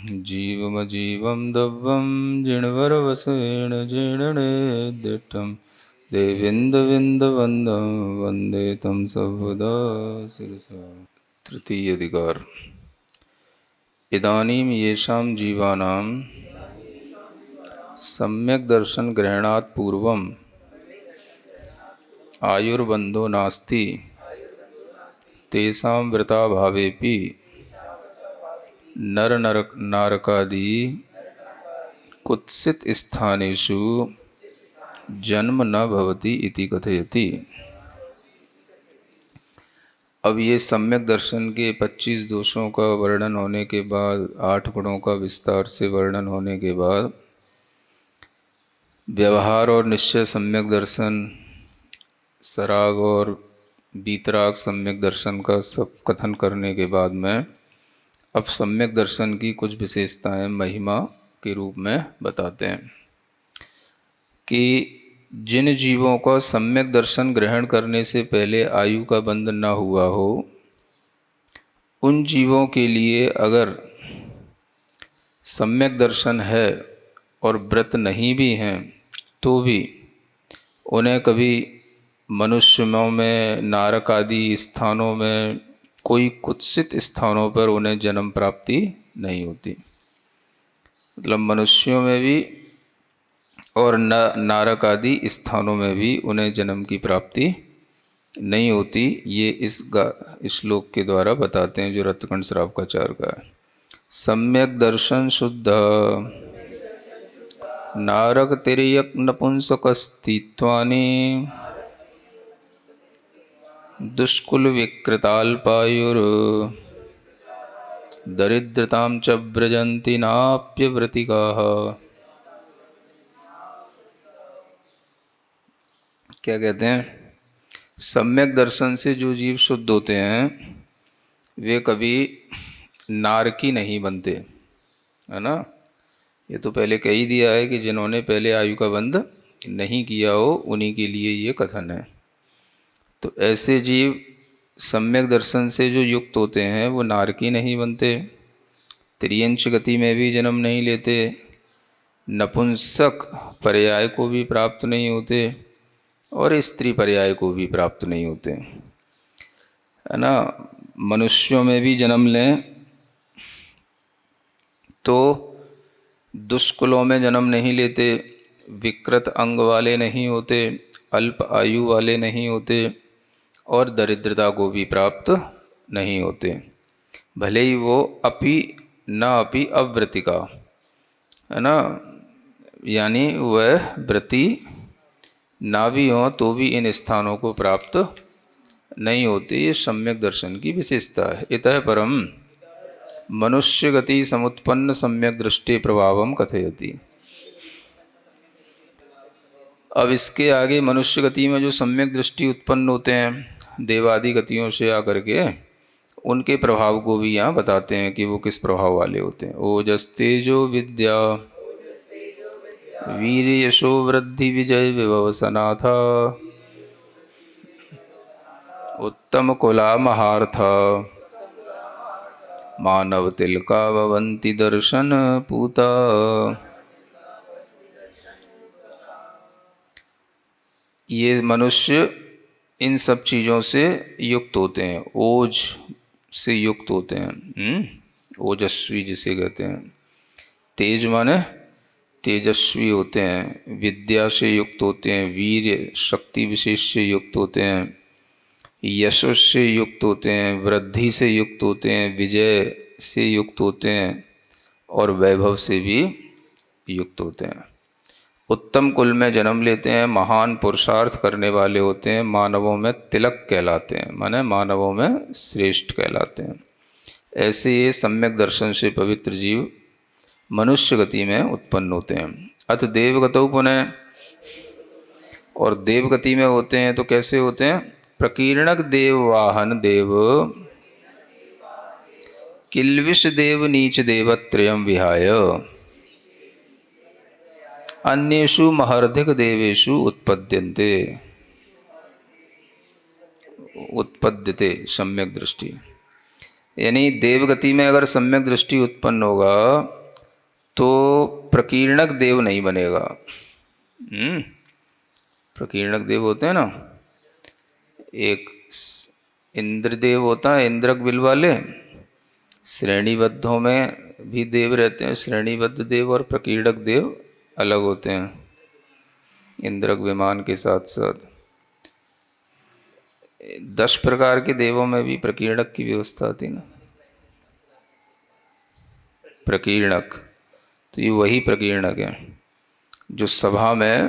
जीवमजीवं दव्वं जिणवरवसेन जीर्णने दिट्टं देविन्दविन्दवन्दं वन्दे तं सर्वदा शिरसा। तृतीय अधिकार। इदानीं येषां जीवानां सम्यक् दर्शन ग्रहणात् पूर्वम् आयुर्बन्धो नास्ति तेषां वृताभावेपि नारकादि कुत्सित स्थानेषु जन्म न भवति इति कथयति। अब ये सम्यक दर्शन के 25 दोषों का वर्णन होने के बाद, 8 गुणों का विस्तार से वर्णन होने के बाद, व्यवहार और निश्चय सम्यक दर्शन, सराग और बीतराग सम्यक दर्शन का सब कथन करने के बाद में अब सम्यक दर्शन की कुछ विशेषताएं महिमा के रूप में बताते हैं कि जिन जीवों का सम्यक दर्शन ग्रहण करने से पहले आयु का बंध न हुआ हो, उन जीवों के लिए अगर सम्यक दर्शन है और व्रत नहीं भी हैं तो भी उन्हें कभी मनुष्यों में, नारक आदि स्थानों में, कोई कुत्सित स्थानों पर उन्हें जन्म प्राप्ति नहीं होती। मतलब मनुष्यों में भी और नारक आदि स्थानों में भी उन्हें जन्म की प्राप्ति नहीं होती। ये इस श्लोक के द्वारा बताते हैं जो रत्तकंठ श्रावकाचार्य का है। सम्यक दर्शन शुद्ध नारक तिर्यक नपुंसकस्थित्वानि दुष्कुल विकृताल्पायुर दरिद्रतां च व्रजन्ति नाप्यव्रतिकाः। क्या कहते हैं? सम्यक दर्शन से जो जीव शुद्ध होते हैं वे कभी नारकी नहीं बनते, है ना। ये तो पहले कह ही दिया है कि जिन्होंने पहले आयु का बंध नहीं किया हो उन्हीं के लिए ये कथन है। तो ऐसे जीव सम्यक दर्शन से जो युक्त होते हैं वो नारकी नहीं बनते, त्रियंच गति में भी जन्म नहीं लेते, नपुंसक पर्याय को भी प्राप्त नहीं होते और स्त्री पर्याय को भी प्राप्त नहीं होते, है ना। मनुष्यों में भी जन्म लें तो दुष्कुलों में जन्म नहीं लेते, विकृत अंग वाले नहीं होते, अल्प आयु वाले नहीं होते और दरिद्रता को भी प्राप्त नहीं होते। भले ही वो अपि अव्रतिका, है ना, यानी वह व्रती ना भी हो तो भी इन स्थानों को प्राप्त नहीं होते। ये सम्यक दर्शन की विशेषता है। इतः परम मनुष्य गति समुत्पन्न सम्यक दृष्टि प्रभावम कथयति। अब इसके आगे मनुष्य गति में जो सम्यक दृष्टि उत्पन्न होते हैं देवादि गतियों से आकर के, उनके प्रभाव को भी यहाँ बताते हैं कि वो किस प्रभाव वाले होते हैं। ओजस तेजो विद्या वीर यशो वृद्धि विजय विभव सनाथा उत्तम कुला महार्था मानव तिलका भवन्ति दर्शन पूता। ये मनुष्य इन सब चीज़ों से युक्त होते हैं, ओज से युक्त होते हैं, ओजस्वी जिसे कहते हैं। तेज माने तेजस्वी होते हैं, विद्या से युक्त होते हैं, वीर शक्ति विशेष से युक्त होते हैं, यशो से युक्त होते हैं, वृद्धि से युक्त होते हैं, विजय से युक्त होते हैं और वैभव से भी युक्त होते हैं। उत्तम कुल में जन्म लेते हैं, महान पुरुषार्थ करने वाले होते हैं, मानवों में तिलक कहलाते हैं, माने मानवों में श्रेष्ठ कहलाते हैं। ऐसे ये सम्यक दर्शन से पवित्र जीव मनुष्य गति में उत्पन्न होते हैं। अथ देवगतौ पुनः, और देवगति में होते हैं तो कैसे होते हैं? प्रकीर्णक देव वाहन देव किल्विष देव नीच देवत्रयम् विहाय अन्येषु महर्धिक देवेषु उत्पद्यते सम्यक दृष्टि। यानी देवगति में अगर सम्यक दृष्टि उत्पन्न होगा तो प्रकीर्णक देव नहीं बनेगा। प्रकीर्णक देव होते हैं ना, एक इंद्रदेव होता है, इंद्रक बिल वाले, श्रेणीबद्धों में भी देव रहते हैं, श्रेणीबद्ध देव और प्रकीर्णक देव अलग होते हैं इंद्रक विमान के साथ साथ। 10 प्रकार के देवों में भी प्रकीर्णक की व्यवस्था थी ना, प्रकीर्णक, तो ये वही प्रकीर्णक है जो सभा में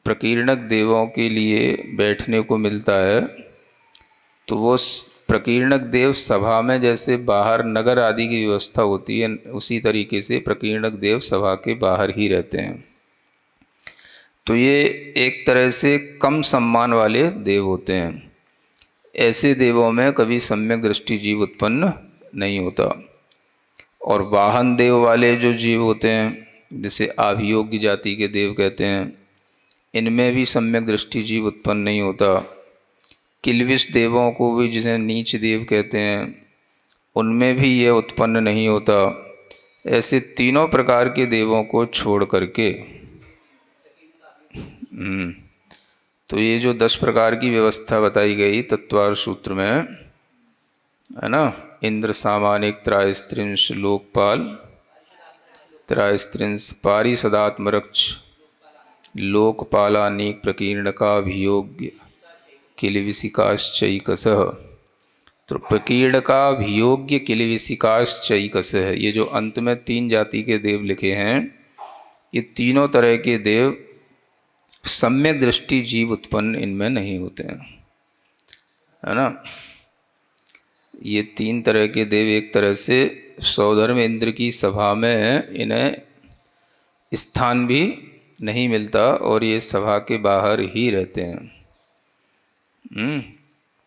प्रकीर्णक देवों के लिए बैठने को मिलता है। तो वो प्रकीर्णक देव सभा में जैसे बाहर नगर आदि की व्यवस्था होती है, उसी तरीके से प्रकीर्णक देव सभा के बाहर ही रहते हैं। तो ये एक तरह से कम सम्मान वाले देव होते हैं। ऐसे देवों में कभी सम्यक दृष्टि जीव उत्पन्न नहीं होता। और वाहन देव वाले जो जीव होते हैं, जिसे आभियोग्य जाति के देव कहते हैं, इनमें भी सम्यक दृष्टि जीव उत्पन्न नहीं होता। किल्विष देवों को भी, जिसे नीच देव कहते हैं, उनमें भी यह उत्पन्न नहीं होता। ऐसे तीनों प्रकार के देवों को छोड़ करके तो ये जो 10 प्रकार की व्यवस्था बताई गई तत्वार सूत्र में, है ना, इंद्र सामानिक त्रायस्त्रिंश लोकपाल, त्रायस्त्रिंश पारिषदात्मरक्ष लोकपालानीक प्रकीर्णकाभियोग्य किलविशिकाश्चैकसः। तो प्रकीर्णकाभियोग्य किलविशिकाश्चैकसः, ये जो अंत में 3 जाति के देव लिखे हैं, ये तीनों तरह के देव सम्यक दृष्टि जीव उत्पन्न इनमें नहीं होते हैं, है ना। ये 3 तरह के देव एक तरह से सौधर्म इंद्र की सभा में इन्हें स्थान भी नहीं मिलता और ये सभा के बाहर ही रहते हैं।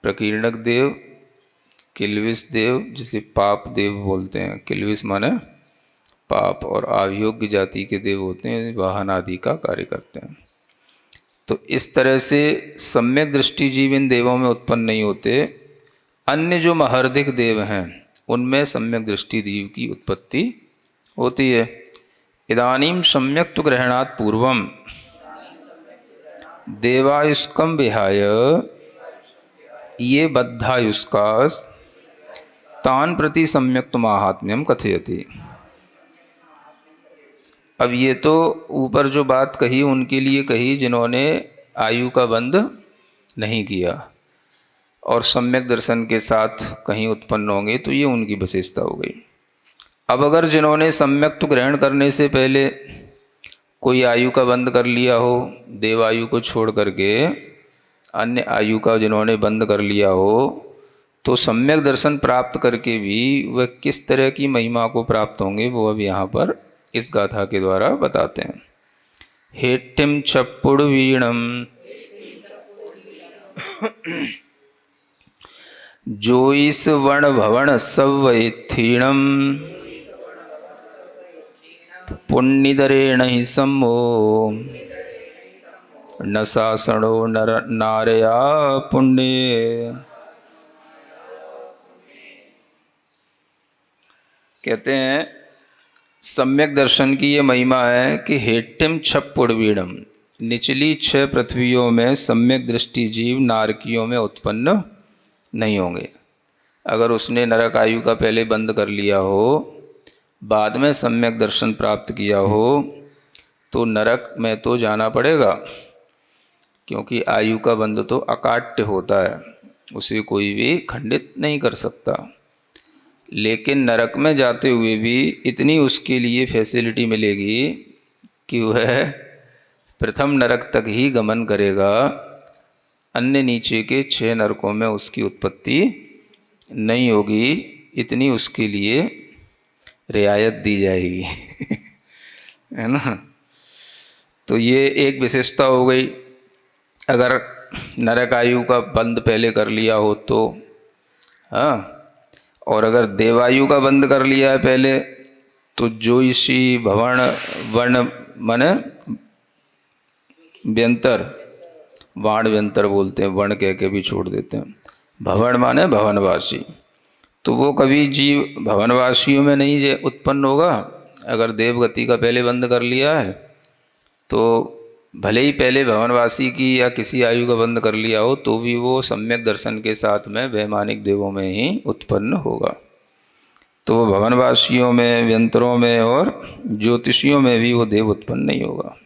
प्रकीर्णक देव, किल्विष देव, जिसे पाप देव बोलते हैं, किल्विष माने पाप, और आभियोग्य जाति के देव होते हैं, वाहन आदि का कार्य करते हैं। तो इस तरह से सम्यक दृष्टि जीव इन देवों में उत्पन्न नहीं होते। अन्य जो महर्दिक देव हैं उनमें सम्यक दृष्टि जीव की उत्पत्ति होती है। इदानीं सम्यक तु ग्रहणात् पूर्वम देवायुष्कम विहाय ये बद्धायुष्कास् तान प्रति सम्यक तु माहात्म्यम कथयति। अब ये तो ऊपर जो बात कही उनके लिए कही जिन्होंने आयु का बंध नहीं किया और सम्यक दर्शन के साथ कहीं उत्पन्न होंगे, तो ये उनकी विशेषता हो गई। अब अगर जिन्होंने सम्यक तो ग्रहण करने से पहले कोई आयु का बंध कर लिया हो, देवायु को छोड़ करके अन्य आयु का जिन्होंने बंध कर लिया हो, तो सम्यक दर्शन प्राप्त करके भी वह किस तरह की महिमा को प्राप्त होंगे, वो अब यहाँ पर इस गाथा के द्वारा बताते हैं। हेट्टिम चप्पुड़ वीणम जोईस वर्ण भवन सवैथीणम पुण्यदरेण ही सम्मो न शासनो नारया पुण्य। कहते हैं सम्यक दर्शन की ये महिमा है कि हेट्टिम छप्पुड़वीणम, निचली 6 पृथ्वियों में सम्यक दृष्टि जीव नारकियों में उत्पन्न नहीं होंगे। अगर उसने नरक आयु का पहले बंद कर लिया हो, बाद में सम्यक दर्शन प्राप्त किया हो, तो नरक में तो जाना पड़ेगा, क्योंकि आयु का बंध तो अकाट्य होता है, उसे कोई भी खंडित नहीं कर सकता। लेकिन नरक में जाते हुए भी इतनी उसके लिए फैसिलिटी मिलेगी कि वह प्रथम नरक तक ही गमन करेगा, अन्य नीचे के 6 नरकों में उसकी उत्पत्ति नहीं होगी, इतनी उसके लिए रियायत दी जाएगी है ना। तो ये एक विशेषता हो गई। अगर नरक आयु का बंद पहले कर लिया हो तो, हाँ, और अगर देवायु का बंद कर लिया है पहले, तो जोईसी भवन वर्ण माने व्यंतर, वाण व्यंतर बोलते हैं, वर्ण कह के भी छोड़ देते हैं, भवन माने भवनवासी, तो वो कभी जीव भवनवासियों में नहीं उत्पन्न होगा अगर देवगति का पहले बंद कर लिया है तो भले ही पहले भवनवासी की या किसी आयु का बंद कर लिया हो तो भी वो सम्यक दर्शन के साथ में वैमानिक देवों में ही उत्पन्न होगा। तो वो भवनवासियों में, व्यंतरों में और ज्योतिषियों में भी वो देव उत्पन्न नहीं होगा।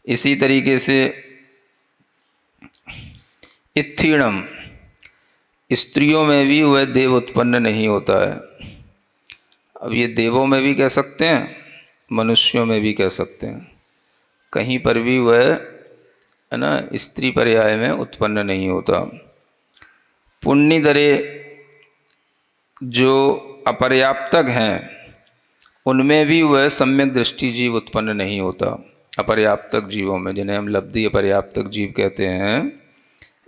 इसी तरीके से इत्थीणम, स्त्रियों में भी वह देव उत्पन्न नहीं होता है। अब ये देवों में भी कह सकते हैं, मनुष्यों में भी कह सकते हैं, कहीं पर भी वह है ना स्त्री पर्याय में उत्पन्न नहीं होता। पुण्यदरे जो अपर्याप्तक हैं उनमें भी वह सम्यक दृष्टि जीव उत्पन्न नहीं होता। अपर्याप्तक जीवों में, जिन्हें हम लब्धि अपर्याप्तक जीव कहते हैं,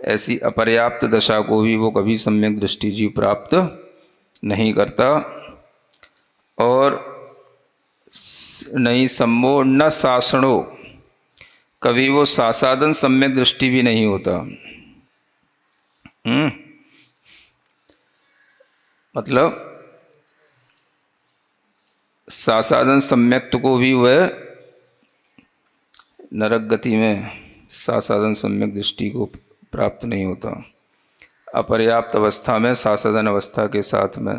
ऐसी अपर्याप्त दशा को भी वो कभी सम्यक दृष्टि जीव प्राप्त नहीं करता। और नहीं सम्मो न शासनो, कभी वो सासादन सम्यक दृष्टि भी नहीं होता। मतलब सासादन सम्यक्त को भी वह नरक गति में सासादन सम्यक दृष्टि को प्राप्त नहीं होता। अपर्याप्त अवस्था में सासादन अवस्था के साथ में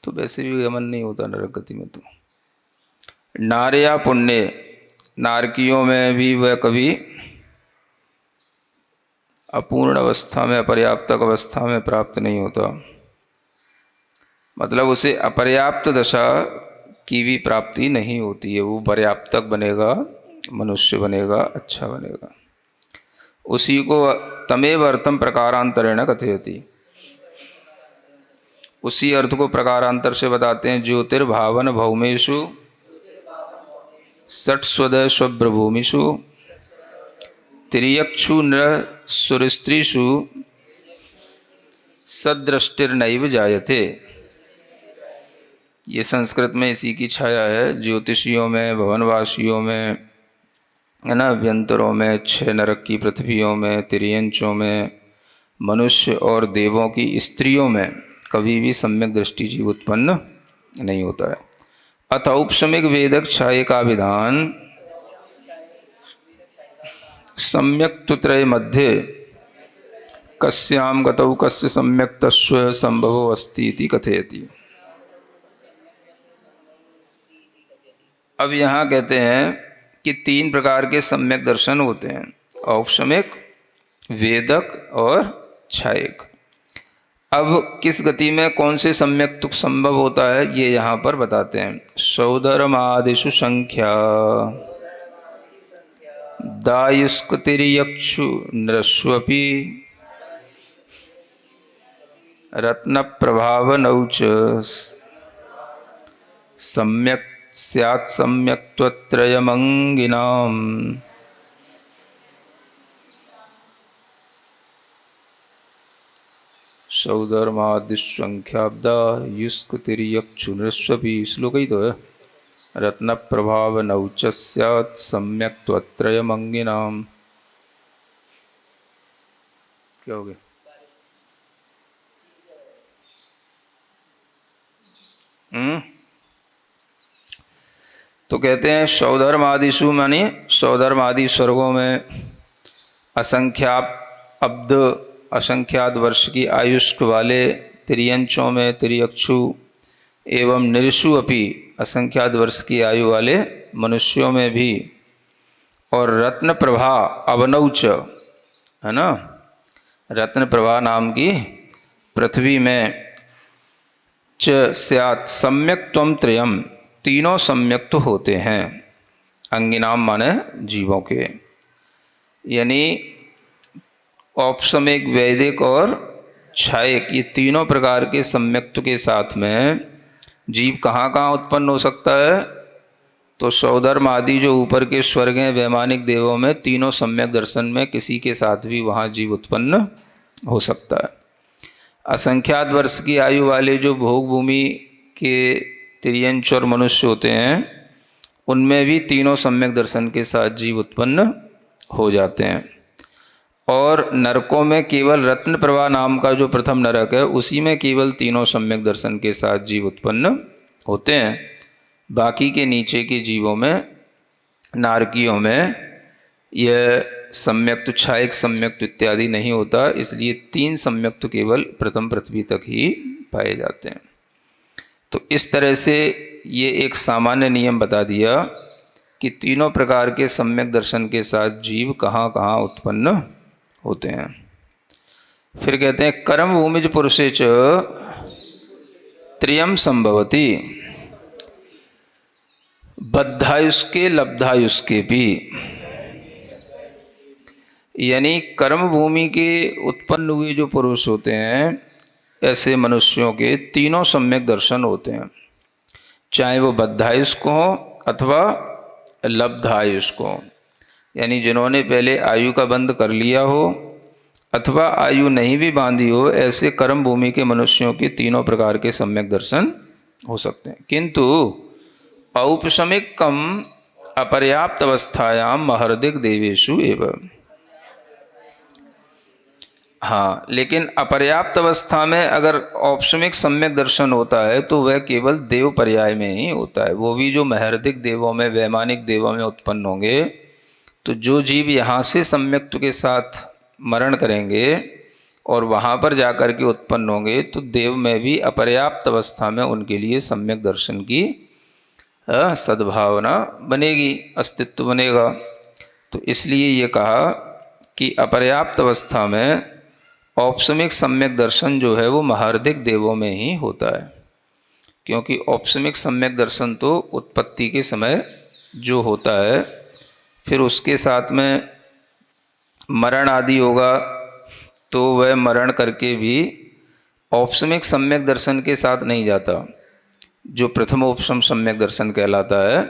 तो वैसे भी गमन नहीं होता नरक गति में। तो नार्या पुण्य, नारकियों में भी वह कभी अपूर्ण अवस्था में, अपर्याप्तक अवस्था में प्राप्त नहीं होता। मतलब उसे अपर्याप्त दशा की भी प्राप्ति नहीं होती है। वो पर्याप्तक बनेगा, मनुष्य बनेगा, अच्छा बनेगा। उसी को तमेव अर्थम प्रकारांतरेण कथयति, उसी अर्थ को प्रकारांतर से बताते हैं। ज्योतिर्भावन भौमेषु षट्स्वदय स्वभ्रभूमिषु तिर्यक्षु नर सुरस्त्रीषु सदृष्टिर्नैव जायते। ये संस्कृत में इसी की छाया है। ज्योतिषियों में, भवनवासियों में, है ना, व्यंतरों में, 6 नरक की पृथ्वियों में, तिर्यंचों में, मनुष्य और देवों की स्त्रियों में कभी भी सम्यक दृष्टि जीव उत्पन्न नहीं होता है। अथ औपशमिक वेदक छाये का विधान सम्यक तुत्रय मध्य कस्याम गतौ कस्य सम्यक तस्व संभवो अस्ति इति कथयति। अब यहाँ कहते हैं कि 3 प्रकार के सम्यक दर्शन होते हैं, औपशमिक, वेदक और छायक। अब किस गति में कौन से सम्यक तुक संभव होता है ये यहाँ पर बताते हैं। सौधर्मादिषु संख्या दायुष्कतिर्यक्षु नृष्वपि रत्न प्रभावनौ च सम्यक स्यात् सम्यक्त्वत्रयमंगिनाम्। सौधर्मादिसंख्याब्दा युष्कतिर्यक्षु नृष्वपि, श्लोक ही तो है। रत्न प्रभाव नौच स्यात् सम्यक्त्वत्रयमंगिनाम्। क्या हो गया? तो कहते हैं सौधर्म आदिशु माने सौधर्म आदि स्वर्गों में असंख्यात अब्द, असंख्यात वर्ष की आयुष्क वाले, तिर्यंचों में तिर्यक्षु एवं निरशु अपि असंख्यात वर्ष की आयु वाले मनुष्यों में भी, और रत्न प्रभा अवनौच, है ना, रत्न प्रभा नाम की पृथ्वी में, च स्यात् सम्यक त्वम त्रयम, तीनों सम्यक तो होते हैं। अंगिनाम माने जीवों के, यानी औपशमिक, वैदिक और छायक, ये तीनों प्रकार के सम्यक्त्व के साथ में जीव कहाँ कहाँ उत्पन्न हो सकता है। तो सौधर्म आदि जो ऊपर के स्वर्ग हैं, वैमानिक देवों में, तीनों सम्यक दर्शन में किसी के साथ भी वहाँ जीव उत्पन्न हो सकता है। असंख्यात वर्ष की आयु वाले जो भोग भूमि के तिर्यंच और मनुष्य होते हैं, उनमें भी तीनों सम्यक दर्शन के साथ जीव उत्पन्न हो जाते हैं। और नरकों में केवल रत्न प्रभा नाम का जो प्रथम नरक है, उसी में केवल तीनों सम्यक दर्शन के साथ जीव उत्पन्न होते हैं। बाकी के नीचे के जीवों में, नारकियों में यह सम्यक्त, छायक सम्यक्त इत्यादि नहीं होता, इसलिए 3 सम्यक्त केवल प्रथम पृथ्वी तक ही पाए जाते हैं। तो इस तरह से ये एक सामान्य नियम बता दिया कि तीनों प्रकार के सम्यक दर्शन के साथ जीव कहाँ कहाँ उत्पन्न होते हैं। फिर कहते हैं कर्म भूमिज पुरुषे च त्रियम संभवती, बद्धायुष्के लब्धायुष्के भी। यानी कर्म भूमि के उत्पन्न हुए जो पुरुष होते हैं, ऐसे मनुष्यों के तीनों सम्यक दर्शन होते हैं, चाहे वो बद्धायुष्क हो अथवा लब्धायुष्क हो। यानी जिन्होंने पहले आयु का बंध कर लिया हो अथवा आयु नहीं भी बांधी हो, ऐसे कर्म भूमि के मनुष्यों के तीनों प्रकार के सम्यक दर्शन हो सकते हैं। किंतु औपशमिक कम अपर्याप्त अवस्थायाम महर्दिक देवेशु एवं। हाँ, लेकिन अपर्याप्त अवस्था में अगर औपशमिक सम्यक दर्शन होता है तो वह केवल देव पर्याय में ही होता है। वो भी जो महर्दिक देवों में, वैमानिक देवों में उत्पन्न होंगे, तो जो जीव यहाँ से सम्यक्त के साथ मरण करेंगे और वहाँ पर जाकर के उत्पन्न होंगे, तो देव में भी अपर्याप्त अवस्था में उनके लिए सम्यक दर्शन की सद्भावना बनेगी, अस्तित्व बनेगा। तो इसलिए ये कहा कि अपर्याप्त अवस्था में औपशमिक सम्यक दर्शन जो है वो महार्दिक देवों में ही होता है, क्योंकि औपशमिक सम्यक दर्शन तो उत्पत्ति के समय जो होता है, फिर उसके साथ में मरण आदि होगा, तो वह मरण करके भी औपशमिक सम्यक दर्शन के साथ नहीं जाता, जो प्रथमोपशम सम्यक दर्शन कहलाता है।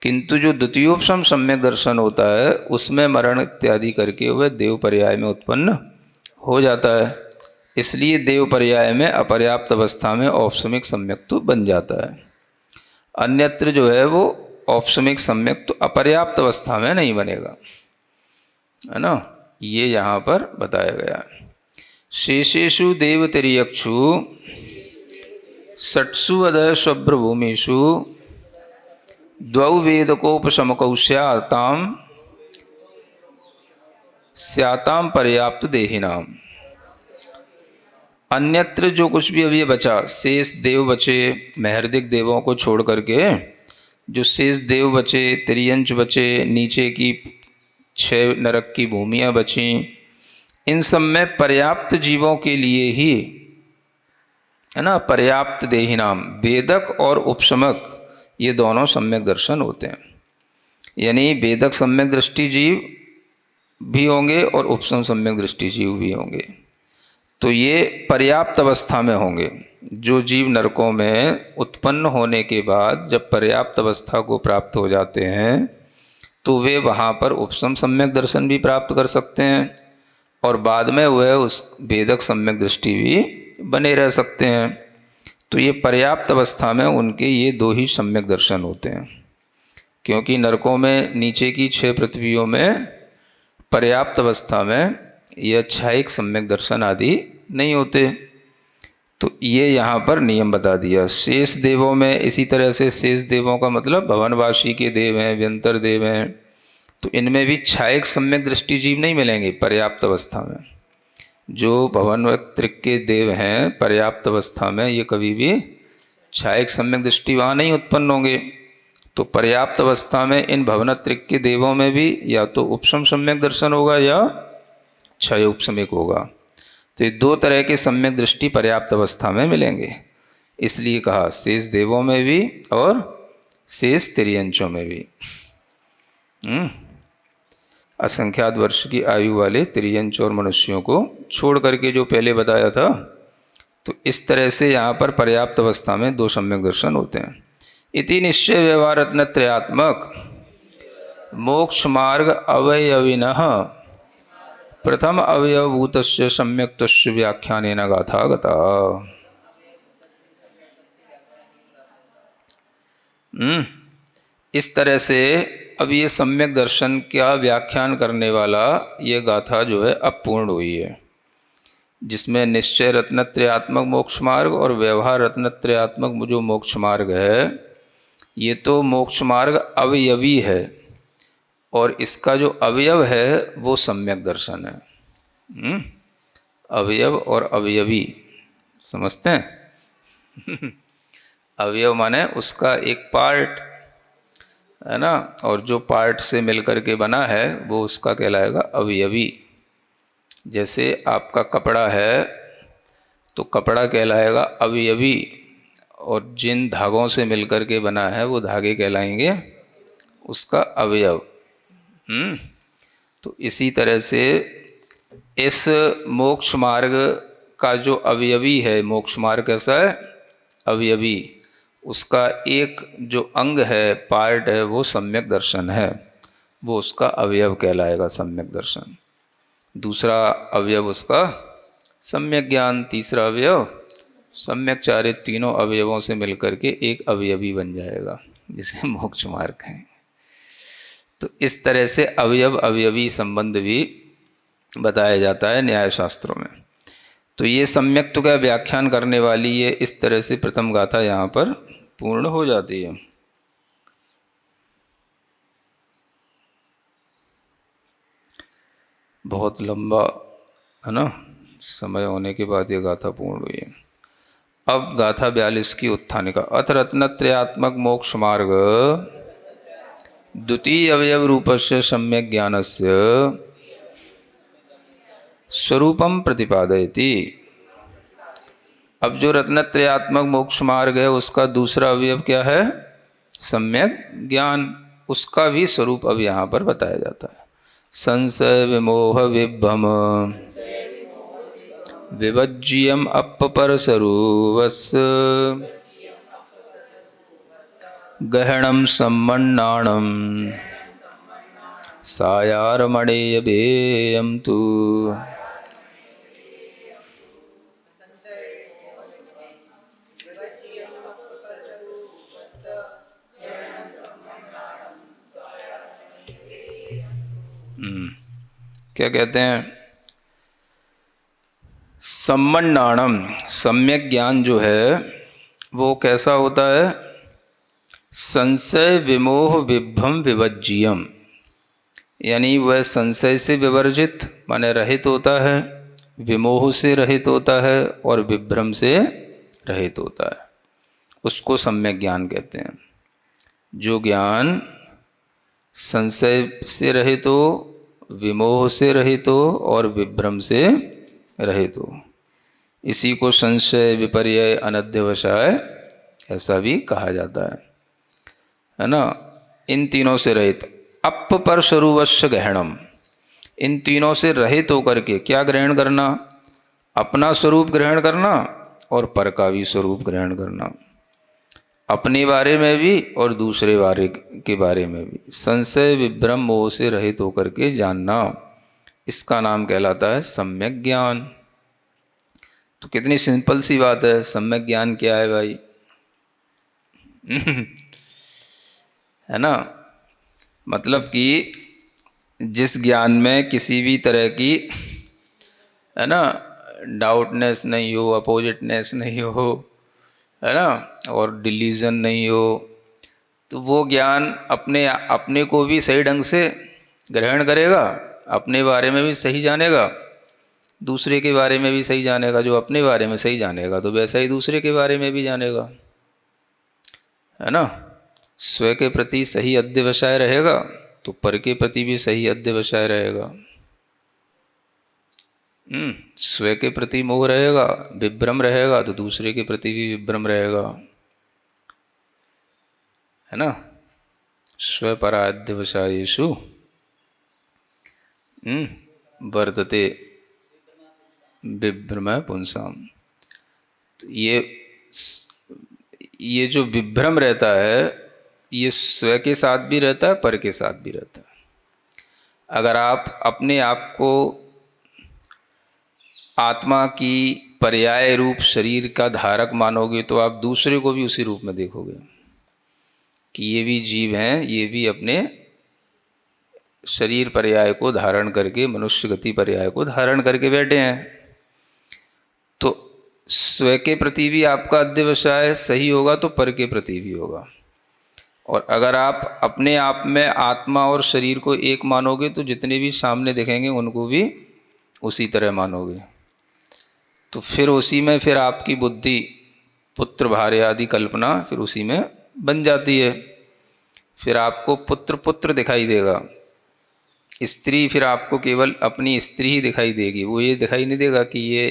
किंतु जो द्वितीयोपशम सम्यक दर्शन होता है, उसमें मरण इत्यादि करके वह देव पर्याय में उत्पन्न हो जाता है। इसलिए देव पर्याय में अपर्याप्त अवस्था में औपशमिक सम्यक तो बन जाता है। अन्यत्र जो है वो औपशमिक सम्यक तो अपर्याप्त अवस्था में नहीं बनेगा, है ना। ये यहाँ पर बताया गया। शेषेषु देव तिर्यक्षु षट्सु अदय स्वभ्रभूमिषु द्वौ वेदकोपशमकौ स्याताम पर्याप्त देहिनाम। अन्यत्र जो कुछ भी अभी बचा, शेष देव बचे, महर्दिक देवों को छोड़ करके जो शेष देव बचे, तिर्यंच बचे, नीचे की 6 नरक की भूमियाँ बची, इन सब में पर्याप्त जीवों के लिए ही, है ना, पर्याप्त देहिनाम, वेदक और उपशमक ये दोनों सम्यक दर्शन होते हैं। यानी वेदक सम्यक दृष्टि जीव भी होंगे और उपशम सम्यक दृष्टि जीव भी होंगे। तो ये पर्याप्त अवस्था में होंगे। जो जीव नरकों में उत्पन्न होने के बाद जब पर्याप्त अवस्था को प्राप्त हो जाते हैं, तो वे वहाँ पर उपशम सम्यक दर्शन भी प्राप्त कर सकते हैं और बाद में वह उस वेदक सम्यक दृष्टि भी बने रह सकते हैं। तो ये पर्याप्त अवस्था में उनके ये 2 ही सम्यक दर्शन होते हैं, क्योंकि नरकों में नीचे की 6 पृथ्वियों में पर्याप्त अवस्था में यह छायिक सम्यक दर्शन आदि नहीं होते। तो ये यहाँ पर नियम बता दिया। शेष देवों में इसी तरह से, शेष देवों का मतलब भवनवासी के देव हैं, व्यंतर देव हैं, तो इनमें भी छायक सम्यक दृष्टि जीव नहीं मिलेंगे पर्याप्त अवस्था में। जो भवनत्रिक के देव हैं पर्याप्त अवस्था में, ये कभी भी छायक सम्यक दृष्टि वहाँ नहीं उत्पन्न होंगे। तो पर्याप्त अवस्था में इन भवनत्रिक के देवों में भी या तो उपशम सम्यक दर्शन होगा या क्षय उपशमिक होगा। तो ये 2 तरह के सम्यक दृष्टि पर्याप्त अवस्था में मिलेंगे। इसलिए कहा शेष देवों में भी और शेष तिर्यंचों में भी। असंख्यात वर्ष की आयु वाले तिर्यंच और मनुष्यों को छोड़ करके जो पहले बताया था, तो इस तरह से यहाँ पर पर्याप्त अवस्था में 2 सम्यक दर्शन होते हैं। इति निश्चय व्यवहार रत्न त्रयात्मक मोक्ष मार्ग अवयविनः प्रथम अवयवभूतस्य सम्यक्तस्य व्याख्यानेन गाथा गता। इस तरह से अब ये सम्यक दर्शन का व्याख्यान करने वाला ये गाथा जो है अब पूर्ण हुई है, जिसमें निश्चय रत्नत्रयात्मक मोक्ष मार्ग और व्यवहार रत्नत्रयात्मक जो मोक्ष मार्ग है, ये तो मोक्ष मार्ग अवयवी है और इसका जो अवयव है वो सम्यक दर्शन है। अवयव और अवयवी समझते हैं? अवयव माने उसका एक पार्ट है ना, और जो पार्ट से मिलकर के बना है वो उसका कहलाएगा अवयवी। जैसे आपका कपड़ा है तो कपड़ा कहलाएगा अवयवी, और जिन धागों से मिलकर के बना है वो धागे कहलाएंगे उसका अवयव। तो इसी तरह से इस मोक्ष मार्ग का जो अवयवी है, मोक्ष मार्ग कैसा है? अवयवी। उसका एक जो अंग है, पार्ट है, वो सम्यक दर्शन है, वो उसका अवयव कहलाएगा, सम्यक दर्शन। दूसरा अवयव उसका सम्यक ज्ञान, तीसरा अवयव सम्यक चारित्र। तीनों अवयवों से मिलकर के एक अवयवी बन जाएगा, जिसे मोक्ष मार्ग है। तो इस तरह से अवयव अवयवी संबंध भी बताया जाता है न्याय शास्त्रों में। तो ये सम्यक्त्व का व्याख्यान करने वाली ये इस तरह से प्रथम गाथा यहाँ पर पूर्ण हो जाती है। बहुत लंबा है ना, समय होने के बाद ये गाथा पूर्ण हुई है। अब गाथा 42 की उत्थानिका। अथ रत्नत्रयात्मक मोक्ष मार्ग द्वितीय अवयव रूपस्य सम्यक ज्ञानस्य स्वरूपम प्रतिपादयति। अब जो रत्नत्रयात्मक मोक्ष मार्ग है उसका दूसरा अवयव क्या है? सम्यक ज्ञान। उसका भी स्वरूप अब यहाँ पर बताया जाता है। संशय विमोह विभ्रम विभज्यम अपपर सरूवस् गहणम सम्मन्नाणम सायारमणेयभेयम तु। क्या कहते हैं? सम्मन्नाणम, सम्यक ज्ञान जो है वो कैसा होता है? संशय विमोह विभ्रम विभज्यम, यानी वह संशय से विवर्जित माने रहित होता है, विमोह से रहित होता है और विभ्रम से रहित होता है। उसको सम्यक ज्ञान कहते हैं। जो ज्ञान संशय से रहित हो, विमोह से रहित हो और विभ्रम से रहित हो, इसी को संशय विपर्यय अनध्यवसाय ऐसा भी कहा जाता है ना। इन तीनों से रहित। अप पर स्वरूपस्य ग्रहणम, इन तीनों से रहित होकर के क्या ग्रहण करना? अपना स्वरूप ग्रहण करना और पर का भी स्वरूप ग्रहण करना, अपने बारे में भी और दूसरे बारे के बारे में भी। संशय विभ्रम मोह से रहित होकर के जानना, इसका नाम कहलाता है सम्यक ज्ञान। तो कितनी सिंपल सी बात है। सम्यक ज्ञान क्या है भाई? है ना, मतलब कि जिस ज्ञान में किसी भी तरह की है ना डाउटनेस नहीं हो, अपोजिटनेस नहीं हो, है ना, और डिलीजन नहीं हो, तो वो ज्ञान अपने को भी सही ढंग से ग्रहण करेगा, अपने बारे में भी सही जानेगा, दूसरे के बारे में भी सही जानेगा। जो अपने बारे में सही जानेगा तो वैसा ही दूसरे के बारे में भी जानेगा, है ना। स्व के प्रति सही अध्यवसाय रहेगा तो पर के प्रति भी सही अध्यवसाय रहेगा। स्व के प्रति मोह रहेगा, विभ्रम रहेगा तो दूसरे के प्रति भी विभ्रम रहेगा, है ना। स्वपराध्यवसायेषु वर्तते विभ्रम पुंसाम। तो ये जो विभ्रम रहता है ये स्व के साथ भी रहता है, पर के साथ भी रहता है। अगर आप अपने आप को आत्मा की पर्याय रूप शरीर का धारक मानोगे तो आप दूसरे को भी उसी रूप में देखोगे कि ये भी जीव हैं, ये भी अपने शरीर पर्याय को धारण करके, मनुष्य गति पर्याय को धारण करके बैठे हैं। तो स्व के प्रति भी आपका अध्यवसाय सही होगा तो पर के प्रति भी होगा। और अगर आप अपने आप में आत्मा और शरीर को एक मानोगे तो जितने भी सामने दिखेंगे उनको भी उसी तरह मानोगे। तो फिर उसी में फिर आपकी बुद्धि पुत्र भार्य आदि कल्पना फिर उसी में बन जाती है। फिर आपको पुत्र पुत्र दिखाई देगा, स्त्री फिर आपको केवल अपनी स्त्री ही दिखाई देगी। वो ये दिखाई नहीं देगा कि ये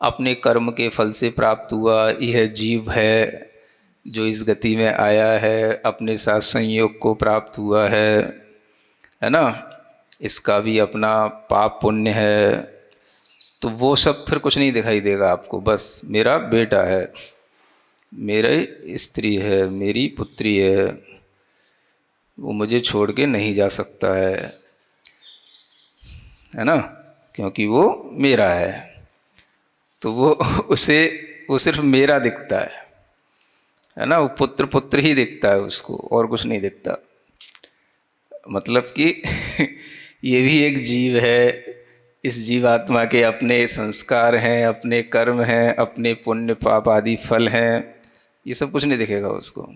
अपने कर्म के फल से प्राप्त हुआ, यह जीव है जो इस गति में आया है, अपने साथ संयोग को प्राप्त हुआ है ना, इसका भी अपना पाप पुण्य है। तो वो सब फिर कुछ नहीं दिखाई देगा आपको, बस मेरा बेटा है, मेरी स्त्री है, मेरी पुत्री है, वो मुझे छोड़ के नहीं जा सकता है ना, क्योंकि वो मेरा है। तो वो उसे वो सिर्फ मेरा दिखता है ना, वो पुत्र पुत्र ही दिखता है उसको, और कुछ नहीं दिखता। मतलब कि ये भी एक जीव है, इस जीवात्मा के अपने संस्कार हैं, अपने कर्म हैं, अपने पुण्य पाप आदि फल हैं, ये सब कुछ नहीं दिखेगा उसको।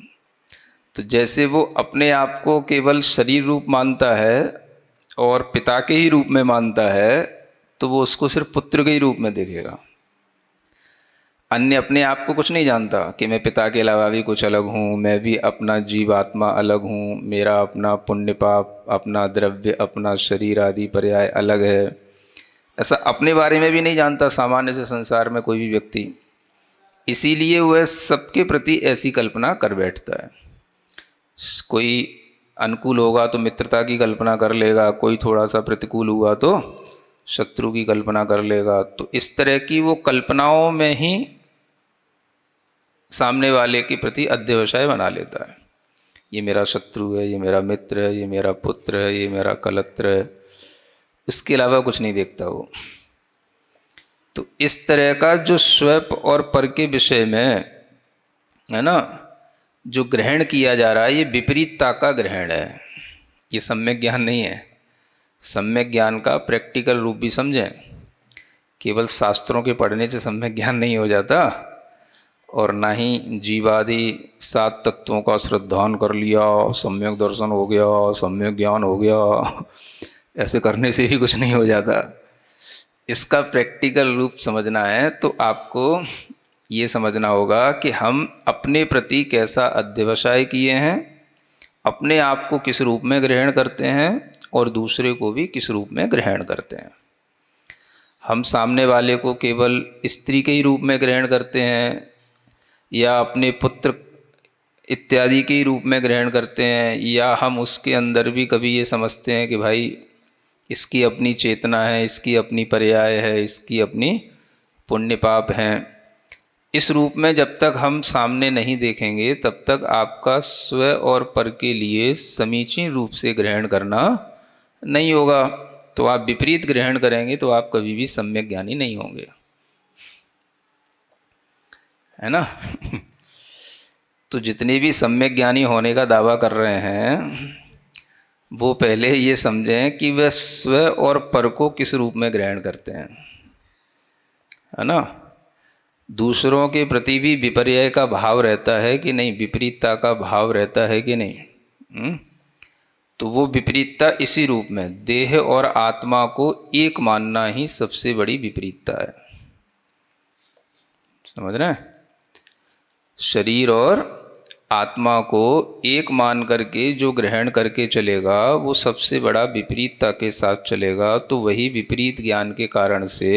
तो जैसे वो अपने आप को केवल शरीर रूप मानता है और पिता के ही रूप में मानता है, तो वो उसको सिर्फ पुत्र के ही रूप में देखेगा। अन्य अपने आप को कुछ नहीं जानता कि मैं पिता के अलावा भी कुछ अलग हूँ, मैं भी अपना जीवात्मा अलग हूँ, मेरा अपना पुण्य पाप, अपना द्रव्य, अपना शरीर आदि पर्याय अलग है। ऐसा अपने बारे में भी नहीं जानता सामान्य से संसार में कोई भी व्यक्ति। इसीलिए वह सबके प्रति ऐसी कल्पना कर बैठता है। कोई अनुकूल होगा तो मित्रता की कल्पना कर लेगा, कोई थोड़ा सा प्रतिकूल हुआ तो शत्रु की कल्पना कर लेगा। तो इस तरह की वो कल्पनाओं में ही सामने वाले के प्रति अध्यवसाय बना लेता है। ये मेरा शत्रु है, ये मेरा मित्र है, ये मेरा पुत्र है, ये मेरा कलत्र है, इसके अलावा कुछ नहीं देखता वो। तो इस तरह का जो स्वप और पर के विषय में है ना जो ग्रहण किया जा रहा है, ये विपरीतता का ग्रहण है, ये सम्यक ज्ञान नहीं है। सम्यक ज्ञान का प्रैक्टिकल रूप भी समझें। केवल शास्त्रों के पढ़ने से सम्यक ज्ञान नहीं हो जाता, और ना ही जीवादि 7 तत्वों का श्रद्धान कर लिया, सम्यक दर्शन हो गया, सम्यक ज्ञान हो गया, ऐसे करने से भी कुछ नहीं हो जाता। इसका प्रैक्टिकल रूप समझना है तो आपको ये समझना होगा कि हम अपने प्रति कैसा अध्यवसाय किए हैं, अपने आप को किस रूप में ग्रहण करते हैं और दूसरे को भी किस रूप में ग्रहण करते हैं। हम सामने वाले को केवल स्त्री के ही रूप में ग्रहण करते हैं, या अपने पुत्र इत्यादि के ही रूप में ग्रहण करते हैं, या हम उसके अंदर भी कभी ये समझते हैं कि भाई इसकी अपनी चेतना है, इसकी अपनी पर्याय है, इसकी अपनी पुण्य पाप हैं। इस रूप में जब तक हम सामने नहीं देखेंगे तब तक आपका स्व और पर के लिए समीचीन रूप से ग्रहण करना नहीं होगा। तो आप विपरीत ग्रहण करेंगे तो आप कभी भी सम्यक ज्ञानी नहीं होंगे, है ना। तो जितने भी सम्यक ज्ञानी होने का दावा कर रहे हैं वो पहले ये समझें कि वह स्व और पर को किस रूप में ग्रहण करते हैं, है ना। दूसरों के प्रति भी विपर्यय का भाव रहता है कि नहीं, विपरीतता का भाव रहता है कि नहीं। तो वो विपरीतता इसी रूप में देह और आत्मा को एक मानना ही सबसे बड़ी विपरीतता है, समझ रहे हैं। शरीर और आत्मा को एक मान करके जो ग्रहण करके चलेगा वो सबसे बड़ा विपरीतता के साथ चलेगा। तो वही विपरीत ज्ञान के कारण से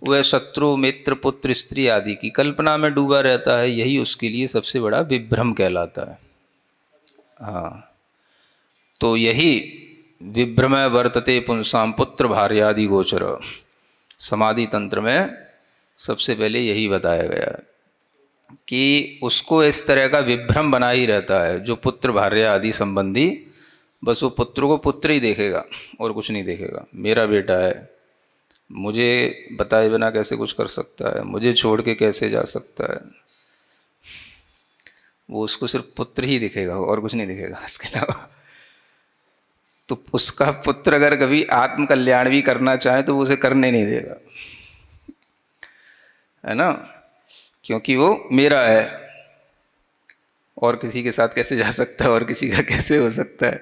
वह शत्रु मित्र पुत्र स्त्री आदि की कल्पना में डूबा रहता है। यही उसके लिए सबसे बड़ा विभ्रम कहलाता है। हाँ, तो यही विभ्रम वर्तते पुंसाम पुत्र भार्यादि गोचर, समाधि तंत्र में सबसे पहले यही बताया गया है कि उसको इस तरह का विभ्रम बना ही रहता है जो पुत्र भार्य आदि संबंधी। बस वो पुत्र को पुत्र ही देखेगा और कुछ नहीं देखेगा। मेरा बेटा है, मुझे बताए बिना कैसे कुछ कर सकता है, मुझे छोड़ के कैसे जा सकता है, वो उसको सिर्फ पुत्र ही दिखेगा और कुछ नहीं दिखेगा इसके अलावा। तो उसका पुत्र अगर कभी आत्म कल्याण भी करना चाहे तो वो उसे करने नहीं देगा, है ना, क्योंकि वो मेरा है। और किसी के साथ कैसे जा सकता है और किसी का कैसे हो सकता है।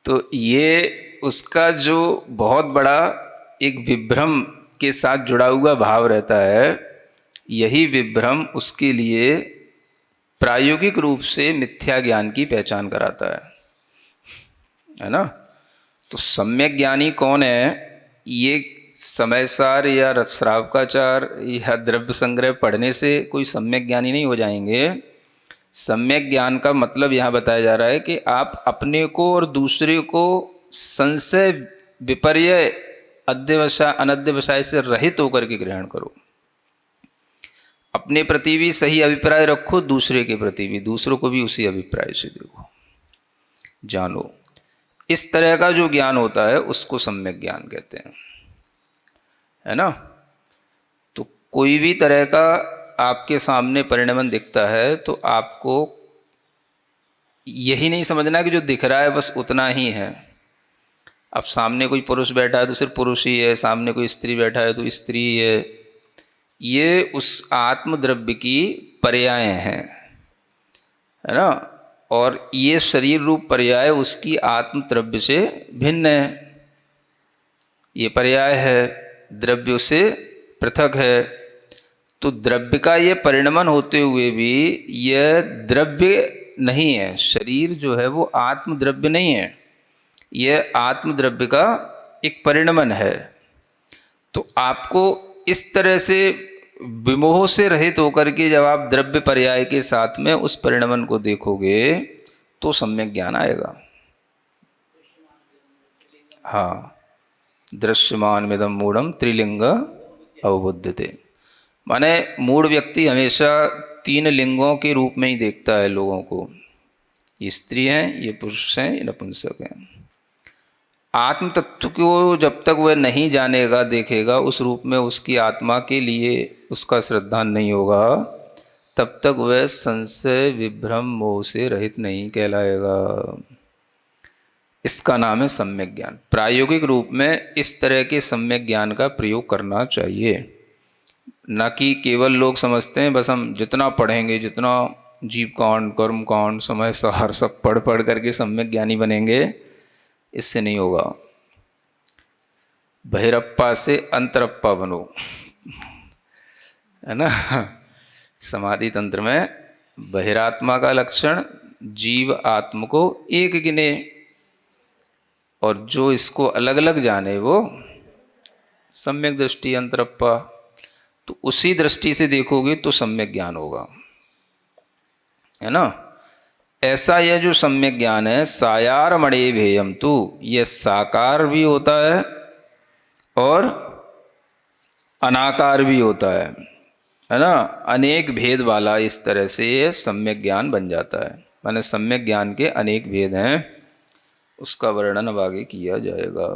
तो ये उसका जो बहुत बड़ा एक विभ्रम के साथ जुड़ा हुआ भाव रहता है, यही विभ्रम उसके लिए प्रायोगिक रूप से मिथ्या ज्ञान की पहचान कराता है ना। तो सम्यक ज्ञानी कौन है, ये समयसार या रसश्रावकाचार या द्रव्य संग्रह पढ़ने से कोई सम्यक ज्ञानी नहीं हो जाएंगे। सम्यक ज्ञान का मतलब यहाँ बताया जा रहा है कि आप अपने को और दूसरे को संशय विपर्य अध्यवसाय अनध्यवसाय से रहित होकर के ग्रहण करो। अपने प्रति भी सही अभिप्राय रखो, दूसरे के प्रति भी, दूसरों को भी उसी अभिप्राय से देखो, जानो। इस तरह का जो ज्ञान होता है उसको सम्यक ज्ञान कहते हैं, है ना। तो कोई भी तरह का आपके सामने परिणमन दिखता है तो आपको यही नहीं समझना कि जो दिख रहा है बस उतना ही है। अब सामने कोई पुरुष बैठा है तो सिर्फ पुरुष ही है, सामने कोई स्त्री बैठा है तो स्त्री ही है। ये उस आत्मद्रव्य की पर्याय हैं, है ना। और ये शरीर रूप पर्याय उसकी आत्मद्रव्य से भिन्न है। ये पर्याय है, द्रव्य से पृथक है। तो द्रव्य का ये परिणमन होते हुए भी यह द्रव्य नहीं है। शरीर जो है वो आत्मद्रव्य नहीं है, यह आत्मद्रव्य का एक परिणमन है। तो आपको इस तरह से विमोह से रहित होकर के जब आप द्रव्य पर्याय के साथ में उस परिणमन को देखोगे तो सम्यक ज्ञान आएगा। हाँ, दृश्यमान मिदम मूढ़म त्रिलिंग अवबुद्धते, माने मूढ़ व्यक्ति हमेशा तीन लिंगों के रूप में ही देखता है लोगों को। ये स्त्री हैं, ये पुरुष हैं, ये नपुंसक हैं। आत्म तत्व को जब तक वह नहीं जानेगा, देखेगा, उस रूप में उसकी आत्मा के लिए उसका श्रद्धान नहीं होगा, तब तक वह संशय विभ्रम मोह से रहित नहीं कहलाएगा। इसका नाम है सम्यक ज्ञान। प्रायोगिक रूप में इस तरह के सम्यक ज्ञान का प्रयोग करना चाहिए, न कि केवल लोग समझते हैं बस हम जितना पढ़ेंगे, जितना जीव कांड, कर्म कांड, समय सार सब पढ़ पढ़ करके सम्यक ज्ञानी बनेंगे। इससे नहीं होगा। बहिरप्पा से अंतरप्पा बनो, है ना। समाधि तंत्र में बहिरात्मा का लक्षण जीव आत्म को एक गिने, और जो इसको अलग अलग जाने वो सम्यक दृष्टि अंतरप्पा। तो उसी दृष्टि से देखोगे तो सम्यक ज्ञान होगा, है ना। ऐसा यह जो सम्यक ज्ञान है, सायार मणि भेयम तु, यह साकार भी होता है और अनाकार भी होता है ना। अनेक भेद वाला इस तरह से ये सम्यक ज्ञान बन जाता है। माने सम्यक ज्ञान के अनेक भेद हैं, उसका वर्णन अब आगे किया जाएगा।